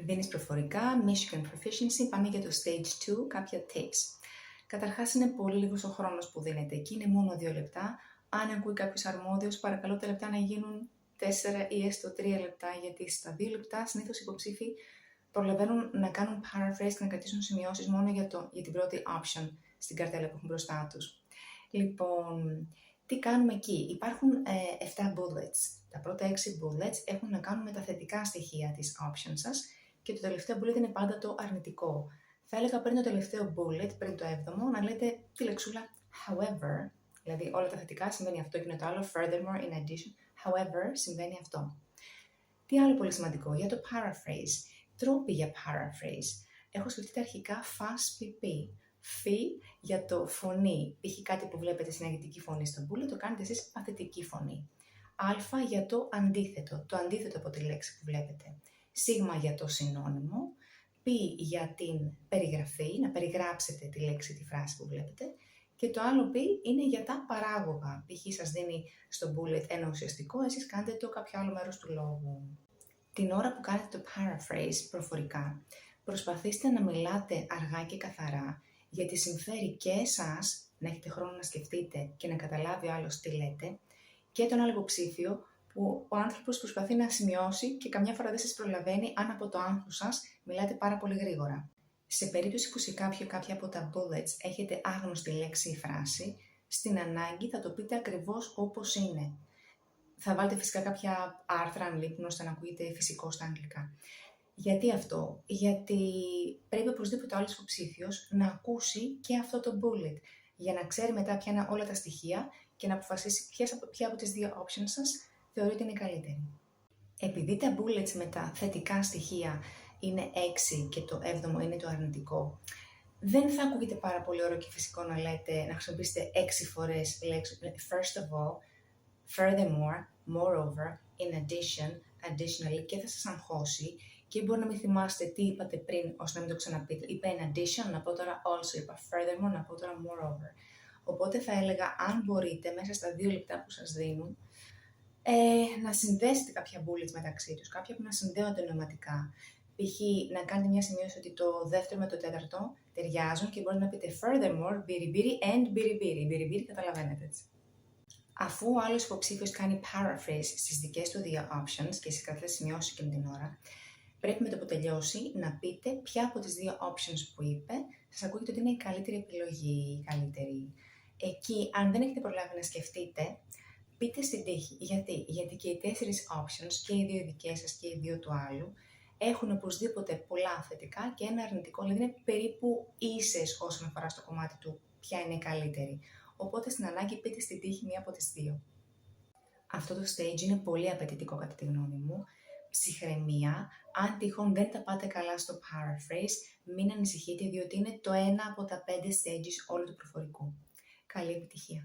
Δίνεις προφορικά, Michigan Proficiency, πάμε για το Stage 2, κάποια tips. Καταρχάς είναι πολύ λίγος ο χρόνος που δίνεται και είναι μόνο 2 λεπτά. Αν ακούει κάποιος αρμόδιος, παρακαλώ τα λεπτά να γίνουν 4 ή έστω 3 λεπτά, γιατί στα 2 λεπτά συνήθως οι υποψήφοι προλαβαίνουν να κάνουν paraphrase και να κρατήσουν σημειώσεις μόνο για την πρώτη option στην καρτέλα που έχουν μπροστά τους. Λοιπόν, τι κάνουμε εκεί? Υπάρχουν 7 bullets. Τα πρώτα 6 bullets έχουν να κάνουν με τα θετικά στοιχεία της option σας και το τελευταίο bullet είναι πάντα το αρνητικό. Θα έλεγα πριν το τελευταίο bullet, πριν το 7ο, να λέτε τη λεξούλα however, δηλαδή όλα τα θετικά συμβαίνει αυτό και είναι το άλλο, furthermore, in addition, however, συμβαίνει αυτό. Τι άλλο πολύ σημαντικό για το paraphrase? Τρόποι για paraphrase. Έχω σκεφτεί τα αρχικά fast pp. Φι για το φωνή. Π.χ. κάτι που βλέπετε συναγητική φωνή στο bullet, το κάνετε εσείς παθητική φωνή. Α για το αντίθετο από τη λέξη που βλέπετε. Σίγμα για το συνώνυμο. Π για την περιγραφή, να περιγράψετε τη λέξη, τη φράση που βλέπετε. Και το άλλο π είναι για τα παράγωγα. Π.χ. σας δίνει στο bullet ένα ουσιαστικό, εσείς κάνετε το κάποιο άλλο μέρος του λόγου. Την ώρα που κάνετε το paraphrase προφορικά, προσπαθήστε να μιλάτε αργά και καθαρά, γιατί συμφέρει και εσάς να έχετε χρόνο να σκεφτείτε και να καταλάβει ο άλλος τι λέτε, και τον άλλο υποψήφιο που ο άνθρωπος προσπαθεί να σημειώσει και καμιά φορά δεν σας προλαβαίνει αν από το άγχος σας μιλάτε πάρα πολύ γρήγορα. Σε περίπτωση που σε κάποια από τα bullets έχετε άγνωστη λέξη ή φράση, στην ανάγκη θα το πείτε ακριβώς όπως είναι. Θα βάλετε φυσικά κάποια άρθρα αν λείπουν ώστε να ακούγεται φυσικό στα αγγλικά. Γιατί αυτό? Γιατί πρέπει οπωσδήποτε ο άλλος υποψήφιος να ακούσει και αυτό το bullet, για να ξέρει μετά ποια είναι όλα τα στοιχεία και να αποφασίσει ποια από τις δύο options σας θεωρείται είναι καλύτερη. Επειδή τα bullets με τα θετικά στοιχεία είναι 6 και το 7ο είναι το αρνητικό, δεν θα ακούγεται πάρα πολύ ωραίο και φυσικό να χρησιμοποιήσετε 6 φορές λέξη. First of all, furthermore, moreover, in addition, additionally, και θα σας αγχώσει και μπορεί να μην θυμάστε τι είπατε πριν ώστε να μην το ξαναπείτε. Είπα in addition, να πω τώρα also, είπα furthermore, να πω τώρα moreover. Οπότε θα έλεγα, αν μπορείτε, μέσα στα 2 λεπτά που σας δίνουν, να συνδέσετε κάποια bullets μεταξύ τους, κάποια που να συνδέονται νοηματικά. Π.χ. να κάνετε μια σημείωση ότι το δεύτερο με το τέταρτο ταιριάζουν και μπορείτε να πείτε furthermore, μπιριμπίρι and μπιριμπίρι. Μπιριμπίρι καταλαβαίνετε έτσι. Αφού ο άλλος υποψήφιος κάνει paraphrase στις δικές του δύο options και εσείς κρατάτε σημειώσεις εκείνη την ώρα, πρέπει με το που τελειώσει να πείτε ποια από τις δύο options που είπε σας ακούγεται ότι είναι η καλύτερη επιλογή, η καλύτερη. Εκεί, αν δεν έχετε προλάβει να σκεφτείτε, πείτε στην τύχη. Γιατί και οι 4 options, και οι δύο δικές σας και οι δύο του άλλου, έχουν οπωσδήποτε πολλά θετικά και ένα αρνητικό, δηλαδή είναι περίπου ίσες όσον αφορά στο κομμάτι του ποια είναι η καλύτερη. Οπότε στην ανάγκη πείτε στην τύχη μία από τις δύο. Αυτό το stage είναι πολύ απαιτητικό κατά τη γνώμη μου. Ψυχραιμία, αν τυχόν δεν τα πάτε καλά στο paraphrase, μην ανησυχείτε διότι είναι το ένα από τα 5 stages όλου του προφορικού. Καλή επιτυχία!